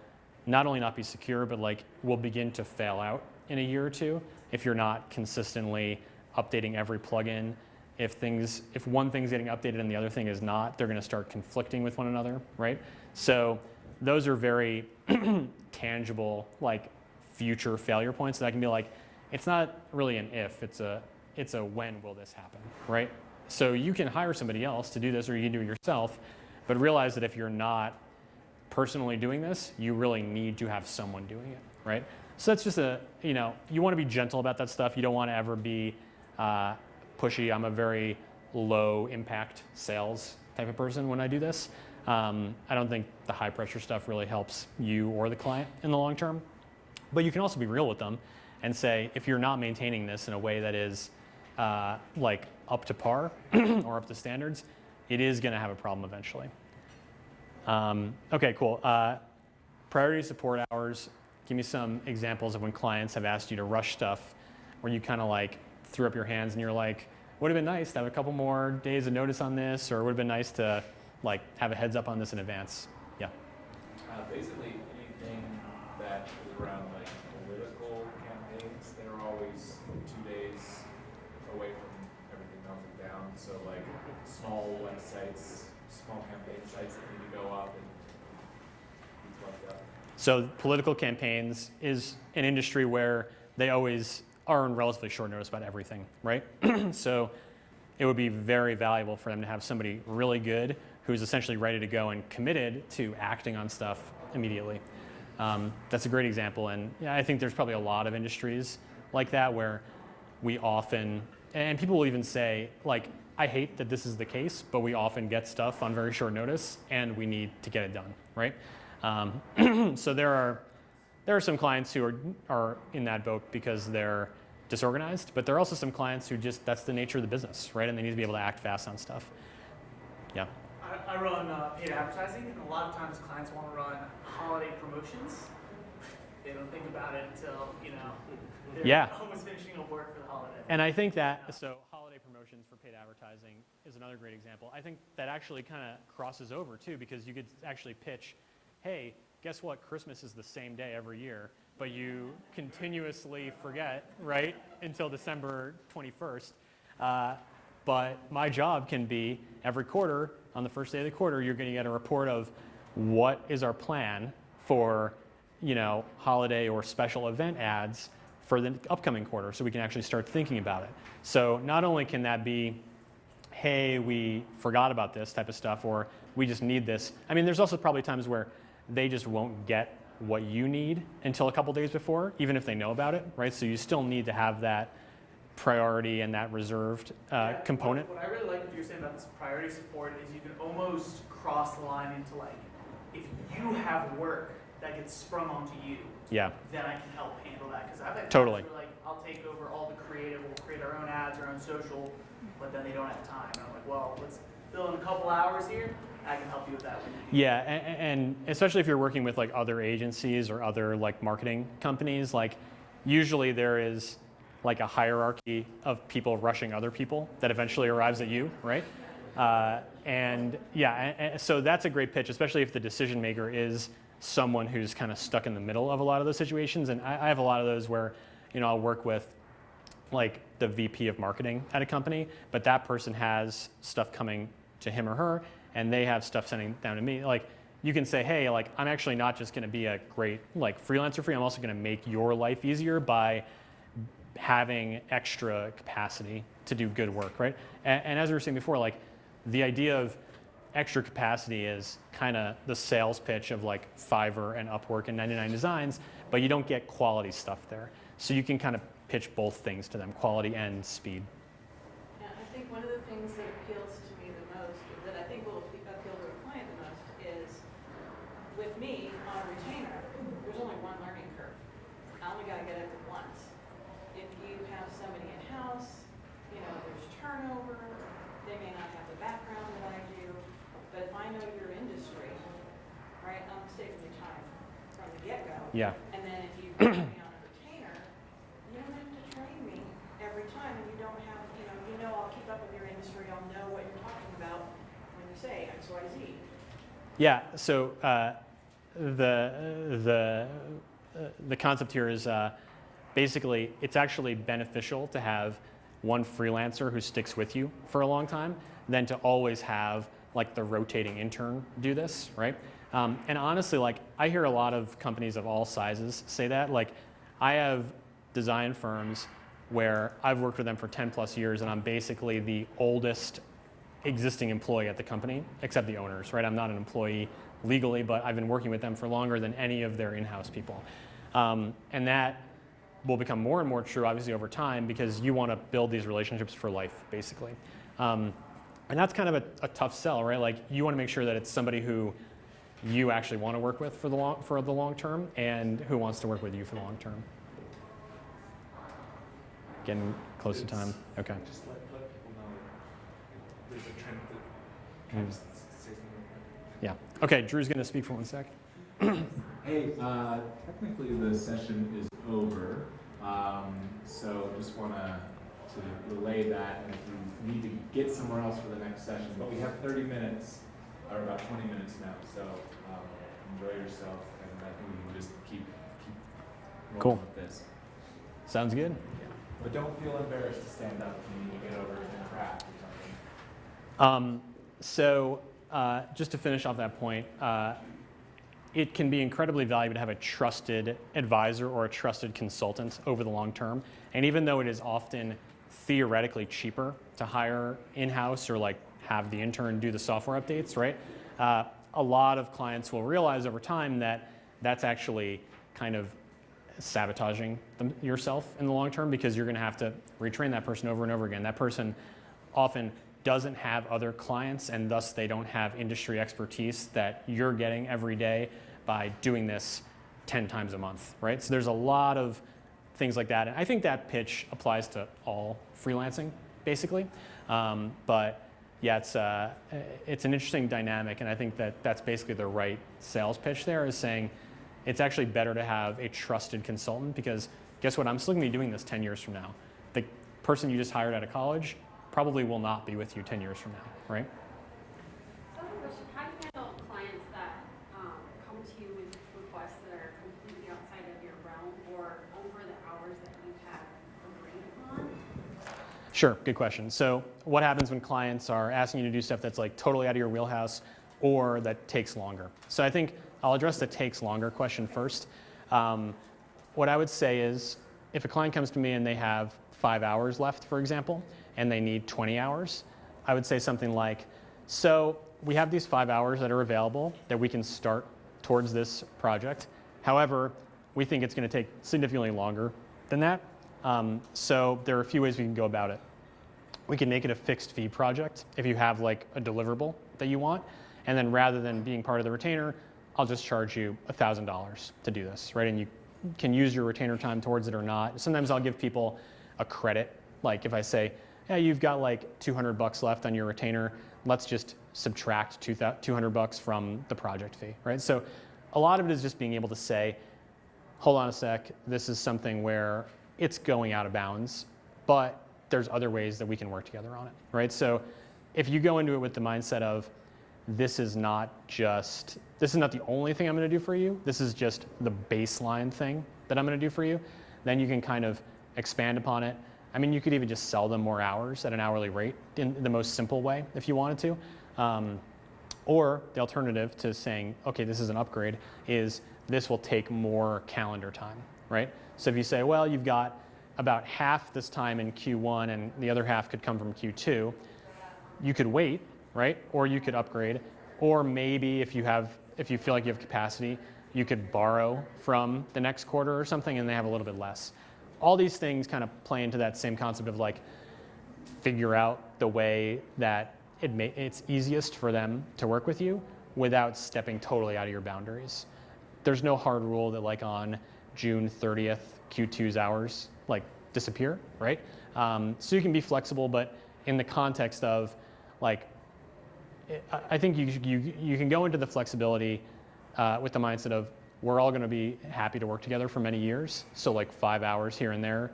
not only not be secure, but like will begin to fail out in a year or two if you're not consistently updating every plugin. If one thing's getting updated and the other thing is not, they're going to start conflicting with one another, right? So those are very tangible, like future failure points that I can be like, it's not really an if, it's a when will this happen, right? So you can hire somebody else to do this, or you can do it yourself, but realize that if you're not personally doing this, you really need to have someone doing it, right? So that's just you want to be gentle about that stuff. You don't want to ever be pushy. I'm a very low impact sales type of person when I do this. I don't think the high pressure stuff really helps you or the client in the long term. But you can also be real with them and say, if you're not maintaining this in a way that is like up to par or up to standards, it is going to have a problem eventually. Okay, cool. Priority support hours. Give me some examples of when clients have asked you to rush stuff where you kind of like threw up your hands and you're like, would have been nice to have a couple more days of notice on this, or would have been nice to like have a heads up on this in advance. Yeah. Basically anything that is around like political campaigns, they're always 2 days away from everything melting down. So like small websites, small campaign sites that need to go up and things like that. So political campaigns is an industry where they always are on relatively short notice about everything, right? So it would be very valuable for them to have somebody really good who's essentially ready to go and committed to acting on stuff immediately. That's a great example, and yeah, I think there's probably a lot of industries like that where we often, and people will even say, like, I hate that this is the case, but we often get stuff on very short notice and we need to get it done, right? So there are some clients who are in that boat because they're disorganized, but there are also some clients who just, that's the nature of the business, right? And they need to be able to act fast on stuff. Yeah. I run paid advertising, and a lot of times clients want to run holiday promotions. They don't think about it until, they're almost finishing up work for the holiday. And I think that, so holiday promotions for paid advertising is another great example. I think that actually kind of crosses over too, because you could actually pitch, hey, guess what? Christmas is the same day every year, but you continuously forget, right, until December 21st. But my job can be every quarter, on the first day of the quarter, you're going to get a report of what is our plan for, holiday or special event ads for the upcoming quarter, so we can actually start thinking about it. So not only can that be, hey, we forgot about this type of stuff, or we just need this. I mean, there's also probably times where they just won't get what you need until a couple days before, even if they know about it, right? So you still need to have that priority and that reserved component. What I really like what you're saying about this priority support is you can almost cross the line into like, if you have work that gets sprung onto you, yeah, then I can help handle that. Because I've had totally. clients where like, I'll take over all the creative, we'll create our own ads, our own social, but then they don't have time. And I'm like, well, let's fill in a couple hours here. I can help you with that when you need. Yeah, and especially if you're working with like other agencies or other like marketing companies, like usually there is like a hierarchy of people rushing other people that eventually arrives at you, right? And so that's a great pitch, especially if the decision maker is someone who's kind of stuck in the middle of a lot of those situations. And I have a lot of those where, I'll work with like the VP of marketing at a company, but that person has stuff coming to him or her, and they have stuff sending down to me. Like you can say, hey, like I'm actually not just going to be a great like freelancer for you. I'm also going to make your life easier by having extra capacity to do good work, right? And as we were saying before, like the idea of extra capacity is kind of the sales pitch of like Fiverr and Upwork and 99 Designs, but you don't get quality stuff there. So you can kind of pitch both things to them, quality and speed. Yeah, I think one of the things that appeals to me the most, that I think will appeal to a client the most, is with me on a retainer, there's only one learning you gotta get it at once. If you have somebody in-house, you know, there's turnover, they may not have the background that I do, but if I know your industry, right, I'm saving you time from the get-go. Yeah. And then if you put me on a retainer, you don't have to train me every time, and you don't have, you know I'll keep up with your industry, I'll know what you're talking about when you say X, Y, Z. Yeah, so the concept here is basically it's actually beneficial to have one freelancer who sticks with you for a long time than to always have like the rotating intern do this, right? And honestly, like I hear a lot of companies of all sizes say that. Like I have design firms where I've worked with them for 10 plus years and I'm basically the oldest existing employee at the company, except the owners, right? I'm not an employee legally, but I've been working with them for longer than any of their in-house people. And that will become more and more true, obviously, over time, because you want to build these relationships for life, basically. And that's kind of a tough sell, right? Like you want to make sure that it's somebody who you actually want to work with for the long term and who wants to work with you for the long term. Getting close to time. Okay. Just let people know there's a trend that kind of say something like Yeah. Okay, Drew's going to speak for 1 sec. Hey, technically the session is over, so just want to relay that, and if you need to get somewhere else for the next session, but we have 30 minutes, or about 20 minutes now, so enjoy yourself, and I think we can just keep rolling Cool. with this. Sounds good. But don't feel embarrassed to stand up if you need to get over and craft or something. So just to finish off that point, it can be incredibly valuable to have a trusted advisor or a trusted consultant over the long term. And even though it is often theoretically cheaper to hire in-house or like have the intern do the software updates, right? A lot of clients will realize over time that that's actually kind of sabotaging yourself in the long term because you're going to have to retrain that person over and over again. That person often doesn't have other clients and thus they don't have industry expertise that you're getting every day by doing this 10 times a month, right? So there's a lot of things like that. And I think that pitch applies to all freelancing, basically. But yeah, it's an interesting dynamic, and I think that that's basically the right sales pitch there, is saying it's actually better to have a trusted consultant because guess what? I'm still going to be doing this 10 years from now. The person you just hired out of college probably will not be with you 10 years from now, right? So I have a question. How do you handle clients that come to you with requests that are completely outside of your realm or over the hours that you have agreed upon? Sure, good question. So what happens when clients are asking you to do stuff that's like totally out of your wheelhouse or that takes longer? So I think I'll address the takes longer question first. What I would say is if a client comes to me and they have 5 hours left, for example, and they need 20 hours, I would say something like, so we have these 5 hours that are available that we can start towards this project. However, we think it's going to take significantly longer than that. So there are a few ways we can go about it. We can make it a fixed fee project if you have like a deliverable that you want. And then rather than being part of the retainer, I'll just charge you $1,000 to do this, right? And you can use your retainer time towards it or not. Sometimes I'll give people a credit. Like if I say, yeah, you've got like $200 left on your retainer, let's just subtract $200 from the project fee, right? So a lot of it is just being able to say, hold on a sec, this is something where it's going out of bounds, but there's other ways that we can work together on it, right? So if you go into it with the mindset of, this is not the only thing I'm going to do for you, this is just the baseline thing that I'm going to do for you, then you can kind of expand upon it. I mean, you could even just sell them more hours at an hourly rate in the most simple way if you wanted to. Or the alternative to saying, okay, this is an upgrade, is this will take more calendar time, right? So if you say, well, you've got about half this time in Q1 and the other half could come from Q2, you could wait, right? Or you could upgrade. Or maybe if you feel like you have capacity, you could borrow from the next quarter or something and they have a little bit less. All these things kind of play into that same concept of like figure out the way that it's easiest for them to work with you without stepping totally out of your boundaries. There's no hard rule that like on June 30th, Q2's hours like disappear, right? So you can be flexible, but in the context of like, I think you can go into the flexibility with the mindset of we're all going to be happy to work together for many years. So like 5 hours here and there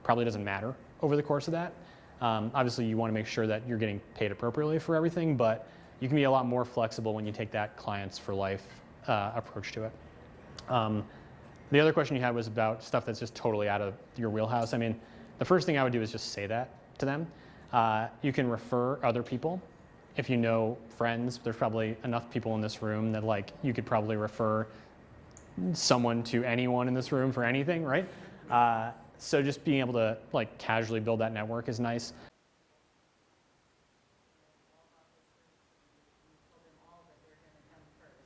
probably doesn't matter over the course of that. Obviously, you want to make sure that you're getting paid appropriately for everything, but you can be a lot more flexible when you take that clients for life approach to it. The other question you had was about stuff that's just totally out of your wheelhouse. I mean, the first thing I would do is just say that to them. You can refer other people. If you know friends, there's probably enough people in this room that like you could probably refer someone to anyone in this room for anything, right? So just being able to like casually build that network is nice.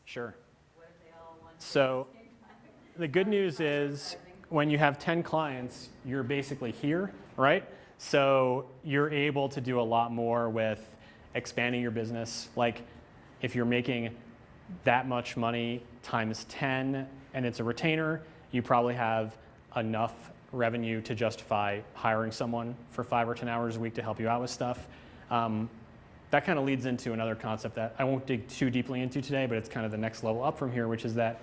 Sure. So the good news is when you have 10 clients, you're basically here, right? So you're able to do a lot more with expanding your business. Like if you're making that much money times 10 and it's a retainer, you probably have enough revenue to justify hiring someone for 5 or 10 hours a week to help you out with stuff. That kind of leads into another concept that I won't dig too deeply into today, but it's kind of the next level up from here, which is that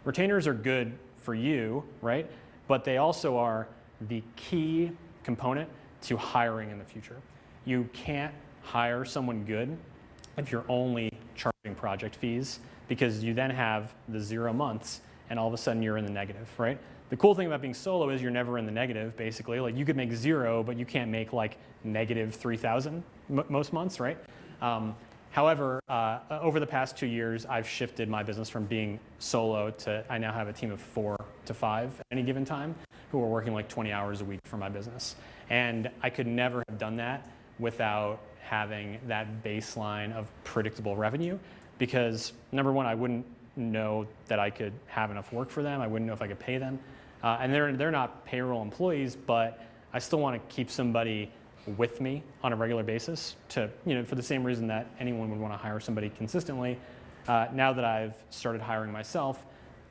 retainers are good for you, right? But they also are the key component to hiring in the future. You can't hire someone good if you're only charging project fees, because you then have the 0 months and all of a sudden you're in the negative, right? The cool thing about being solo is you're never in the negative, basically. Like you could make 0, but you can't make like negative 3,000 most months, right? However, over the past 2 years, I've shifted my business from being solo to I now have a team of 4 to 5 at any given time who are working like 20 hours a week for my business. And I could never have done that without having that baseline of predictable revenue, because number one, I wouldn't know that I could have enough work for them. I wouldn't know if I could pay them. And they're not payroll employees, but I still want to keep somebody with me on a regular basis to, for the same reason that anyone would want to hire somebody consistently. Now that I've started hiring myself,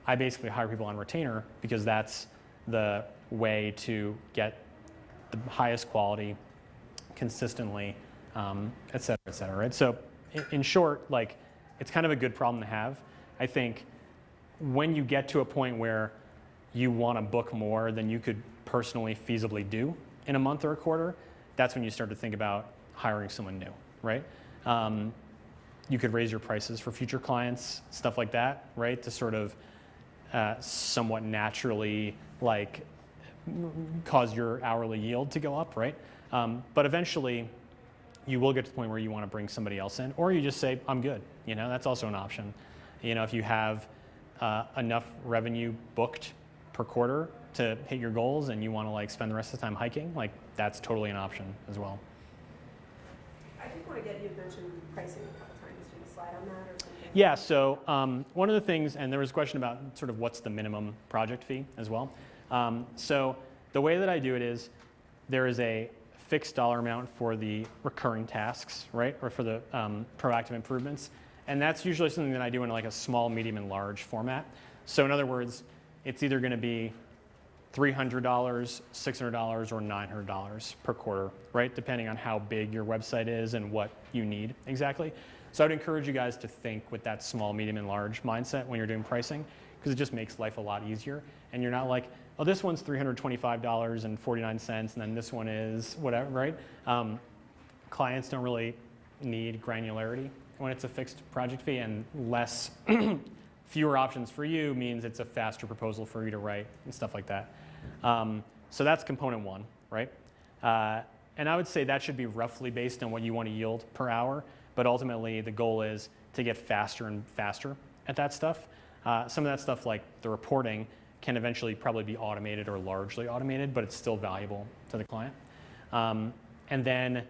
I basically hire people on retainer because that's the way to get the highest quality consistently, et cetera, right? So in short, like it's kind of a good problem to have. I think when you get to a point where you want to book more than you could personally feasibly do in a month or a quarter, that's when you start to think about hiring someone new, right? You could raise your prices for future clients, stuff like that, right? To sort of somewhat naturally like cause your hourly yield to go up, right? But eventually you will get to the point where you want to bring somebody else in, or you just say, I'm good. That's also an option. If you have enough revenue booked per quarter to hit your goals and you want to like spend the rest of the time hiking, like that's totally an option as well. I did want to get you to mention pricing a couple times. Do you want to slide on that or something? Yeah, so one of the things, and there was a question about sort of what's the minimum project fee as well. So the way that I do it is there is a fixed dollar amount for the recurring tasks, right? Or for the proactive improvements. And that's usually something that I do in like a small, medium, and large format. So in other words, it's either going to be $300, $600, or $900 per quarter, right? Depending on how big your website is and what you need exactly. So I'd encourage you guys to think with that small, medium, and large mindset when you're doing pricing, because it just makes life a lot easier. And you're not like, oh, this one's $325.49, and then this one is whatever, right? Clients don't really need granularity when it's a fixed project fee, and fewer options for you means it's a faster proposal for you to write and stuff like that. So that's component one, right? And I would say that should be roughly based on what you want to yield per hour, but ultimately the goal is to get faster and faster at that stuff. Some of that stuff like the reporting can eventually probably be automated or largely automated, but it's still valuable to the client. And then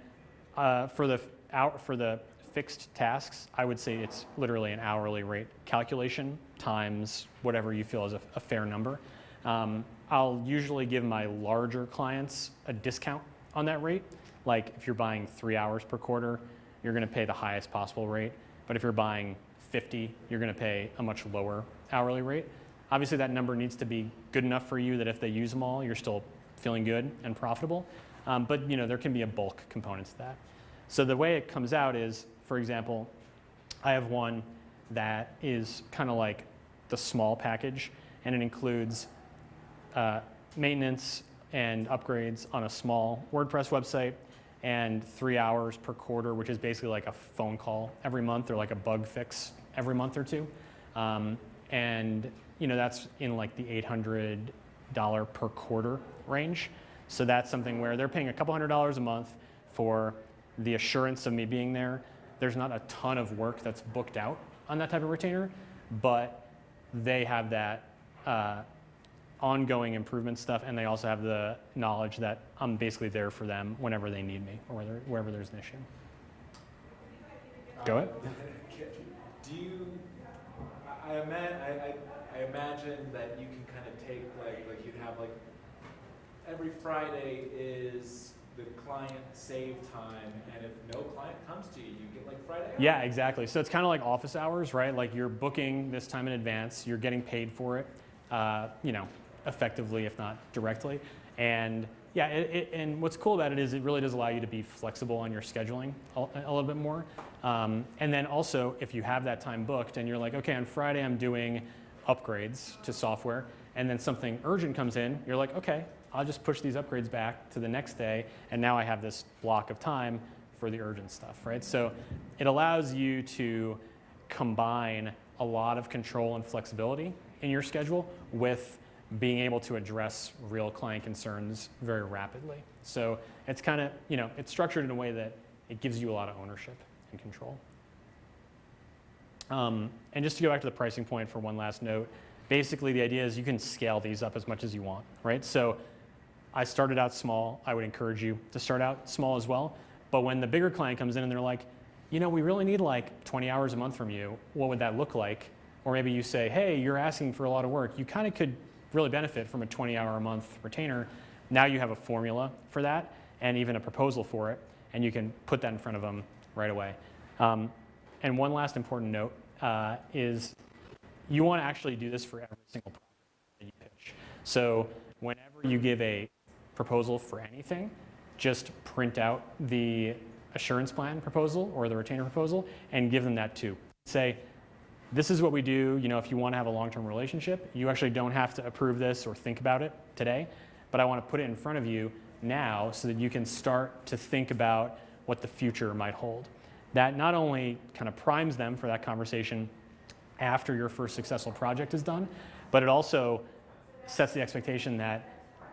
for the fixed tasks, I would say it's literally an hourly rate calculation times whatever you feel is a fair number. I'll usually give my larger clients a discount on that rate. Like if you're buying 3 hours per quarter, you're going to pay the highest possible rate. But if you're buying 50, you're going to pay a much lower hourly rate. Obviously, that number needs to be good enough for you that if they use them all, you're still feeling good and profitable. But there can be a bulk component to that. So the way it comes out is, for example, I have one that is kind of like the small package, and it includes maintenance and upgrades on a small WordPress website, and 3 hours per quarter, which is basically like a phone call every month or like a bug fix every month or two. And that's in like the $800 per quarter range. So that's something where they're paying a couple $100s a month for the assurance of me being there. There's not a ton of work that's booked out on that type of retainer, but they have that ongoing improvement stuff, and they also have the knowledge that I'm basically there for them whenever they need me or wherever there's an issue. Go ahead. Do you? I imagine that you can kind of take like you have like every Friday is the client save time, and if no client comes to you, you get like Friday off. Yeah, exactly. So it's kind of like office hours, right? Like you're booking this time in advance, you're getting paid for it, effectively, if not directly. And yeah, and what's cool about it is it really does allow you to be flexible on your scheduling a little bit more. And then also, if you have that time booked and you're like, okay, on Friday I'm doing upgrades to software, and then something urgent comes in, you're like, okay, I'll just push these upgrades back to the next day, and now I have this block of time for the urgent stuff, right? So it allows you to combine a lot of control and flexibility in your schedule with being able to address real client concerns very rapidly. So it's kind of, it's structured in a way that it gives you a lot of ownership and control. And just to go back to the pricing point for one last note, basically the idea is you can scale these up as much as you want, right? So I started out small. I would encourage you to start out small as well. But when the bigger client comes in and they're like, we really need like 20 hours a month from you, what would that look like? Or maybe you say, hey, you're asking for a lot of work. You kind of could really benefit from a 20-hour a month retainer. Now you have a formula for that and even a proposal for it, and you can put that in front of them right away. And one last important note is you want to actually do this for every single project that you pitch. So whenever you give a proposal for anything, just print out the assurance plan proposal or the retainer proposal and give them that too. Say, this is what we do, if you want to have a long-term relationship, you actually don't have to approve this or think about it today, but I want to put it in front of you now so that you can start to think about what the future might hold. That not only kind of primes them for that conversation after your first successful project is done, but it also sets the expectation that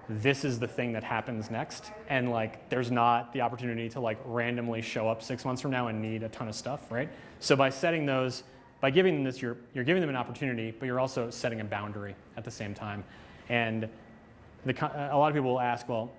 this is the thing that happens next, and there's not the opportunity to randomly show up 6 months from now and need a ton of stuff, right? So by setting those, by giving them this, you're giving them an opportunity, but you're also setting a boundary at the same time. And a lot of people will ask, well,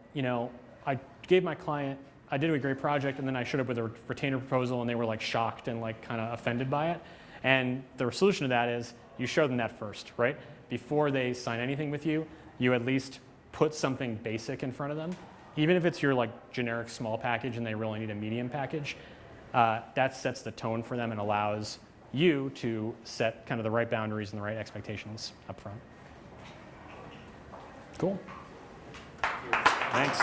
I gave my client, I did a great project, and then I showed up with a retainer proposal, and they were shocked and kind of offended by it. And the solution to that is you show them that first, right? Before they sign anything with you, you at least put something basic in front of them. Even if it's your generic small package and they really need a medium package, that sets the tone for them and allows you to set kind of the right boundaries and the right expectations up front. Cool. Thanks.